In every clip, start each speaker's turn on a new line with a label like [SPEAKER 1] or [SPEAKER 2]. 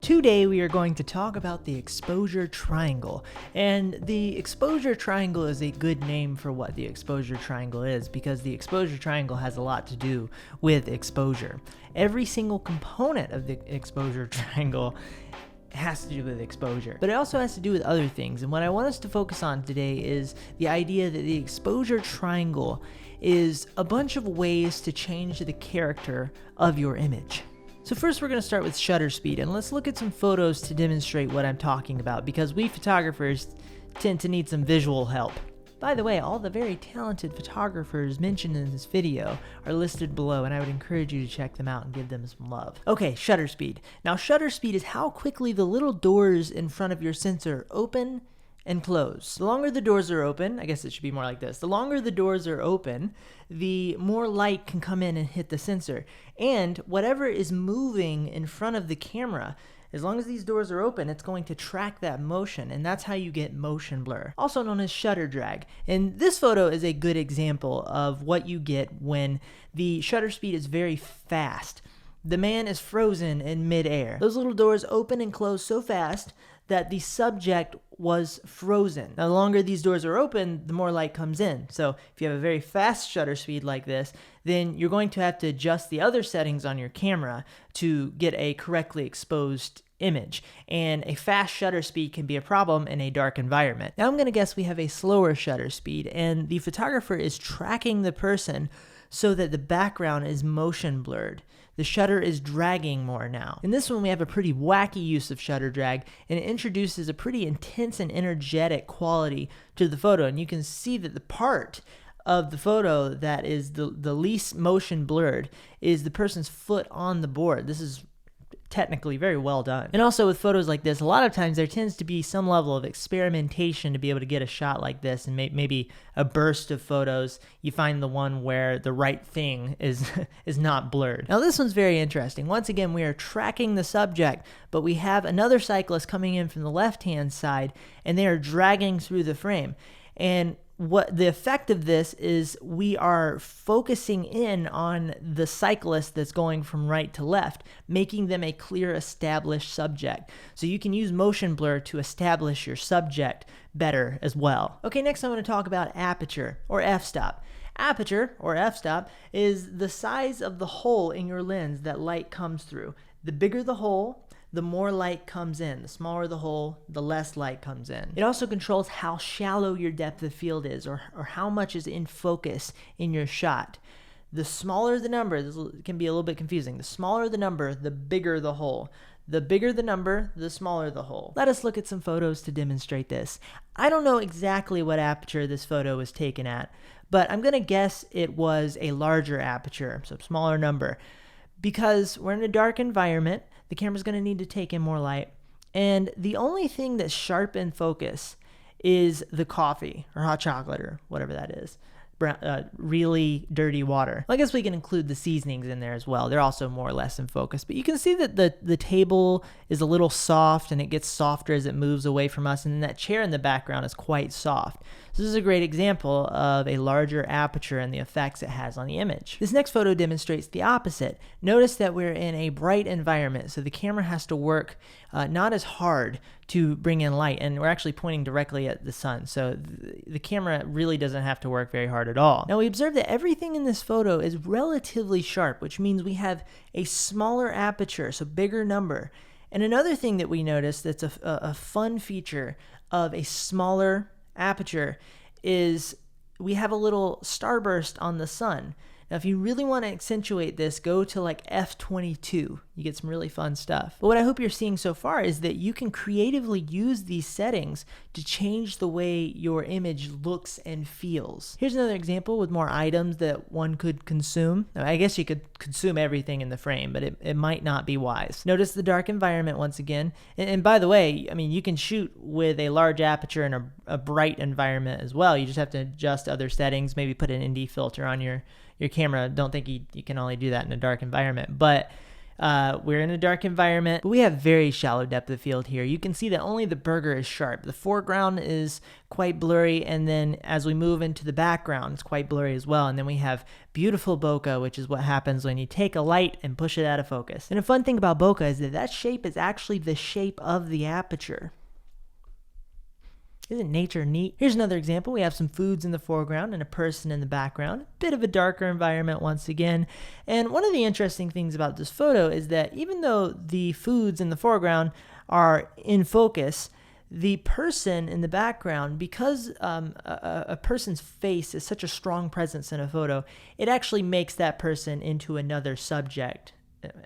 [SPEAKER 1] Today we are going to talk about the exposure triangle. And the exposure triangle is a good name for what the exposure triangle is, because the exposure triangle has a lot to do with exposure. Every single component of the exposure triangle has to do with exposure, but it also has to do with other things. And what I want us to focus on today is the idea that the exposure triangle is a bunch of ways to change the character of your image. So first we're going to start with shutter speed, and let's look at some photos to demonstrate what I'm talking about, because we photographers tend to need some visual help. By the way, all the very talented photographers mentioned in this video are listed below, and I would encourage you to check them out and give them some love. Okay, shutter speed. Now shutter speed is how quickly the little doors in front of your sensor open and close. The longer the doors are open, I guess it should be more like this. The longer the doors are open, the more light can come in and hit the sensor. And whatever is moving in front of the camera, as long as these doors are open, it's going to track that motion, and that's how you get motion blur, also known as shutter drag. And this photo is a good example of what you get when the shutter speed is very fast. The man is frozen in midair. Those little doors open and close so fast that the subject was frozen. Now, the longer these doors are open, the more light comes in. So if you have a very fast shutter speed like this, then you're going to have to adjust the other settings on your camera to get a correctly exposed image. And a fast shutter speed can be a problem in a dark environment. Now I'm going to guess we have a slower shutter speed, and the photographer is tracking the person so that the background is motion blurred. The shutter is dragging more now. In this one, we have a pretty wacky use of shutter drag, and it introduces a pretty intense and energetic quality to the photo. And you can see that the part of the photo that is the least motion blurred is the person's foot on the board. This is technically very well done. And also with photos like this, a lot of times there tends to be some level of experimentation to be able to get a shot like this, and maybe a burst of photos, you find the one where the right thing is not blurred. Now this one's very interesting. Once again, we are tracking the subject, but we have another cyclist coming in from the left-hand side, and they are dragging through the frame. And what the effect of this is, we are focusing in on the cyclist that's going from right to left, making them a clear established subject. So you can use motion blur to establish your subject better as well. Okay, next I'm going to talk about aperture, or f-stop. Aperture, or f-stop, is the size of the hole in your lens that light comes through. The bigger the hole, the more light comes in. The smaller the hole, the less light comes in. It also controls how shallow your depth of field is, or how much is in focus in your shot. The smaller the number, this can be a little bit confusing. The smaller the number, the bigger the hole. The bigger the number, the smaller the hole. Let us look at some photos to demonstrate this. I don't know exactly what aperture this photo was taken at, but I'm gonna guess it was a larger aperture, so smaller number. Because we're in a dark environment, the camera's going to need to take in more light. And the only thing that's sharp in focus is the coffee or hot chocolate or whatever that is. Really dirty water. Well, I guess we can include the seasonings in there as well. They're also more or less in focus. But you can see that the table is a little soft, and it gets softer as it moves away from us. And then that chair in the background is quite soft. So this is a great example of a larger aperture and the effects it has on the image. This next photo demonstrates the opposite. Notice that we're in a bright environment, so the camera has to work not as hard to bring in light, and we're actually pointing directly at the sun, so the camera really doesn't have to work very hard at all. Now we observe that everything in this photo is relatively sharp, which means we have a smaller aperture, so bigger number. And another thing that we notice that's a fun feature of a smaller aperture is we have a little starburst on the sun. Now, if you really want to accentuate this, go to like f22. You get some really fun stuff. But what I hope you're seeing so far is that you can creatively use these settings to change the way your image looks and feels. Here's another example with more items that one could consume. Now, I guess you could consume everything in the frame, but it might not be wise. Notice the dark environment once again. And by the way, I mean, you can shoot with a large aperture in a bright environment as well. You just have to adjust other settings, maybe put an ND filter on your camera. Don't think you can only do that in a dark environment. But We're in a dark environment, but we have very shallow depth of field here. You can see that only the burger is sharp. The foreground is quite blurry, and then as we move into the background, it's quite blurry as well. And then we have beautiful bokeh, which is what happens when you take a light and push it out of focus. And a fun thing about bokeh is that that shape is actually the shape of the aperture. Isn't nature neat? Here's another example. We have some foods in the foreground and a person in the background. Bit of a darker environment once again. And one of the interesting things about this photo is that even though the foods in the foreground are in focus, the person in the background, because a person's face is such a strong presence in a photo, it actually makes that person into another subject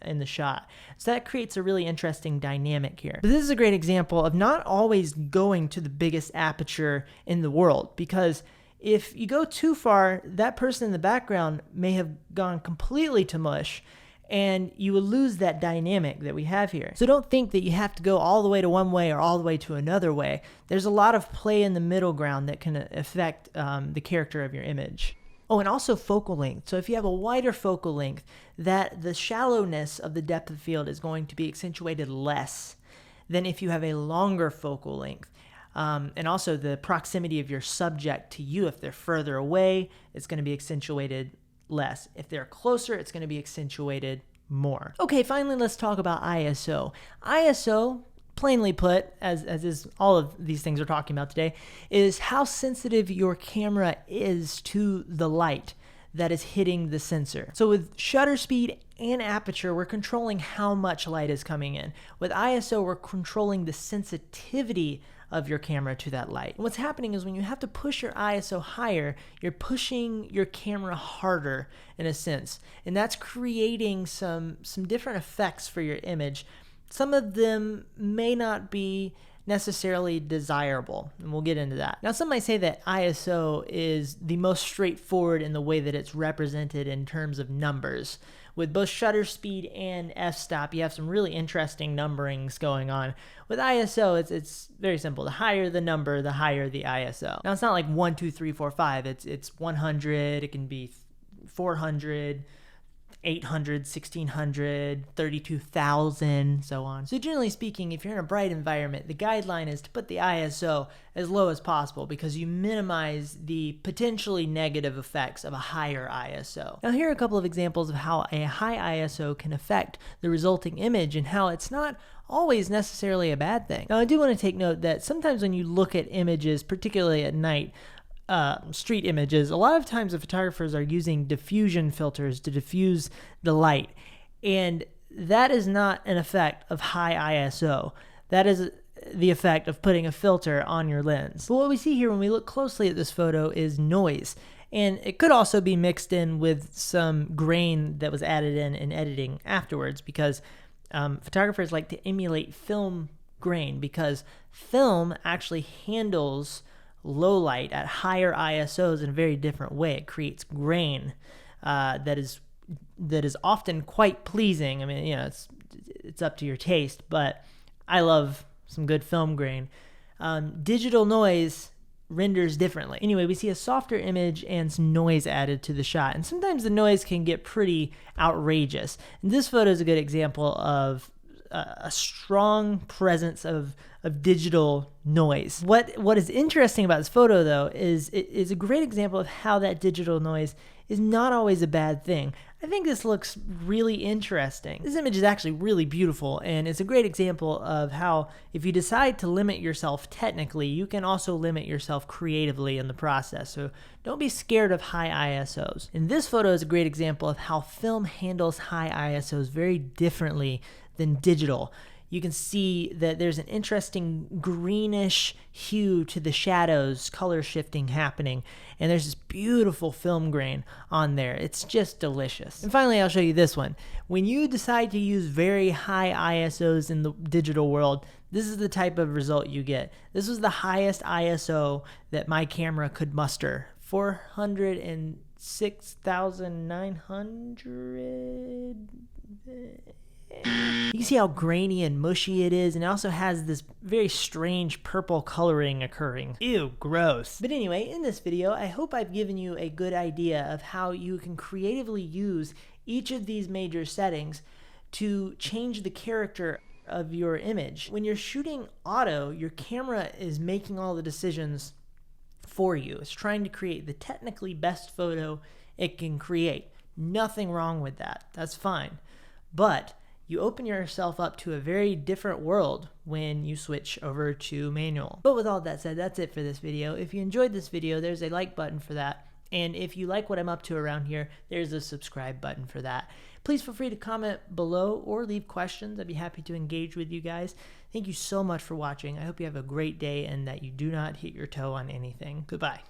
[SPEAKER 1] in the shot. So that creates a really interesting dynamic here. But this is a great example of not always going to the biggest aperture in the world, because if you go too far, that person in the background may have gone completely to mush, and you will lose that dynamic that we have here. So don't think that you have to go all the way to one way or all the way to another way. There's a lot of play in the middle ground that can affect the character of your image. Oh, and also focal length. So if you have a wider focal length, that the shallowness of the depth of field is going to be accentuated less than if you have a longer focal length. And also the proximity of your subject to you, if they're further away, it's going to be accentuated less. If they're closer, it's going to be accentuated more. Okay, finally, let's talk about ISO. ISO, plainly put, as is all of these things we're talking about today, is how sensitive your camera is to the light that is hitting the sensor. So with shutter speed and aperture, we're controlling how much light is coming in. With ISO, we're controlling the sensitivity of your camera to that light. And what's happening is when you have to push your ISO higher, you're pushing your camera harder in a sense. And that's creating some different effects for your image. Some of them may not be necessarily desirable, and we'll get into that. Now, some might say that ISO is the most straightforward in the way that it's represented in terms of numbers. With both shutter speed and f-stop, you have some really interesting numberings going on. With ISO, it's very simple. The higher the number, the higher the ISO. Now, it's not like 1, 2, 3, 4, 5. It's 100. It can be 400. 800, 1600, 32,000, so on. So generally speaking, if you're in a bright environment, the guideline is to put the ISO as low as possible because you minimize the potentially negative effects of a higher ISO. Now here are a couple of examples of how a high ISO can affect the resulting image and how it's not always necessarily a bad thing. Now I do want to take note that sometimes when you look at images, particularly at night, street images, a lot of times the photographers are using diffusion filters to diffuse the light, and that is not an effect of high ISO. That is the effect of putting a filter on your lens. But what we see here when we look closely at this photo is noise, and it could also be mixed in with some grain that was added in editing afterwards, because photographers like to emulate film grain, because film actually handles low light at higher ISOs in a very different way. It creates grain that is often quite pleasing. I mean, you know, it's up to your taste, but I love some good film grain. Digital noise renders differently. Anyway, we see a softer image and some noise added to the shot, and sometimes the noise can get pretty outrageous. And this photo is a good example of a strong presence of digital noise. What is interesting about this photo, though, is it is a great example of how that digital noise is not always a bad thing. I think this looks really interesting. This image is actually really beautiful, and it's a great example of how if you decide to limit yourself technically, you can also limit yourself creatively in the process. So don't be scared of high ISOs. And this photo is a great example of how film handles high ISOs very differently than digital. You can see that there's an interesting greenish hue to the shadows, color shifting happening, and there's this beautiful film grain on there. It's just delicious. And finally, I'll show you this one. When you decide to use very high ISOs in the digital world, this is the type of result you get. This was the highest ISO that my camera could muster, 406,900. You can see how grainy and mushy it is, and it also has this very strange purple coloring occurring. Ew, gross. But anyway, in this video, I hope I've given you a good idea of how you can creatively use each of these major settings to change the character of your image. When you're shooting auto, your camera is making all the decisions for you. It's trying to create the technically best photo it can create. Nothing wrong with that. That's fine. But you open yourself up to a very different world when you switch over to manual. But with all that said, that's it for this video. If you enjoyed this video, there's a like button for that. And if you like what I'm up to around here, there's a subscribe button for that. Please feel free to comment below or leave questions. I'd be happy to engage with you guys. Thank you so much for watching. I hope you have a great day and that you do not hit your toe on anything. Goodbye.